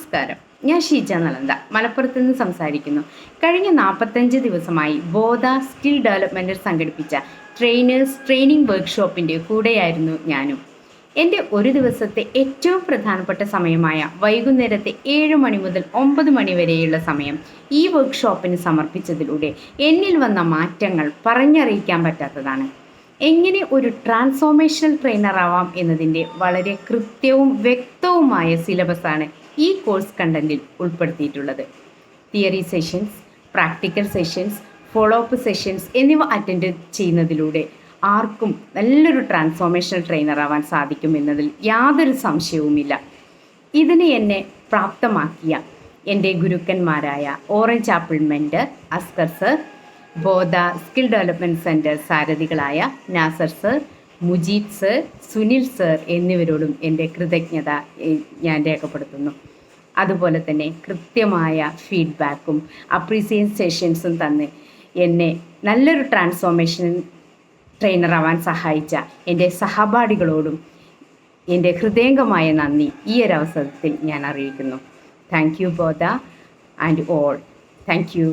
നമസ്കാരം, ഞാൻ ഷീജ നളന്ത മലപ്പുറത്ത് നിന്ന് സംസാരിക്കുന്നു. കഴിഞ്ഞ 45 ദിവസമായി ബോധ സ്കിൽ ഡെവലപ്മെൻറ്റ് സംഘടിപ്പിച്ച ട്രെയിനിങ് വർക്ക്ഷോപ്പിൻ്റെ കൂടെയായിരുന്നു ഞാനും. എൻ്റെ ഒരു ദിവസത്തെ ഏറ്റവും പ്രധാനപ്പെട്ട സമയമായ വൈകുന്നേരത്തെ 7 മണി മുതൽ 9 മണി വരെയുള്ള സമയം ഈ വർക്ക്ഷോപ്പിന് സമർപ്പിച്ചതിലൂടെ എന്നിൽ വന്ന മാറ്റങ്ങൾ പറഞ്ഞറിയിക്കാൻ പറ്റാത്തതാണ്. എങ്ങനെ ഒരു ട്രാൻസ്ഫോർമേഷണൽ ട്രെയിനർ ആവാം എന്നതിൻ്റെ വളരെ കൃത്യവും വ്യക്തവുമായ സിലബസാണ് ഈ കോഴ്സ് കണ്ടന്റിൽ ഉൾപ്പെടുത്തിയിട്ടുള്ളത്. Theory sessions, practical sessions, follow up sessions എന്നിവ അറ്റൻഡ് ചെയ്യുന്നതിലൂടെ ആർക്കും നല്ലൊരു ട്രാൻസ്ഫോർമേഷണൽ ട്രെയിനർ ആവാൻ സാധിക്കും എന്നതിൽ യാതൊരു സംശയവുമില്ല. ഇതിന് എന്നെ പ്രാപ്തമാക്കിയ എൻ്റെ ഗുരുക്കന്മാരായ orange apple mentor Askar sir, Bodha skill development centre സാരഥികളായ Nasar sir, Mujeeb sir, Sunil sir എന്നിവരോടും എൻ്റെ കൃതജ്ഞത ഞാൻ രേഖപ്പെടുത്തുന്നു. അതുപോലെ തന്നെ കൃത്യമായ ഫീഡ്ബാക്കും അപ്രീസിയേഷൻ സെഷൻസും തന്ന് എന്നെ നല്ലൊരു ട്രാൻസ്ഫോർമേഷൻ ട്രെയിനറാവാൻ സഹായിച്ച എൻ്റെ സഹപാഠികളോടും എൻ്റെ ഹൃദയംഗമായ നന്ദി ഈ ഒരു അവസരത്തിൽ ഞാൻ അറിയിക്കുന്നു. താങ്ക് യു ബോധ ആൻഡ് ഓൾ. Thank you.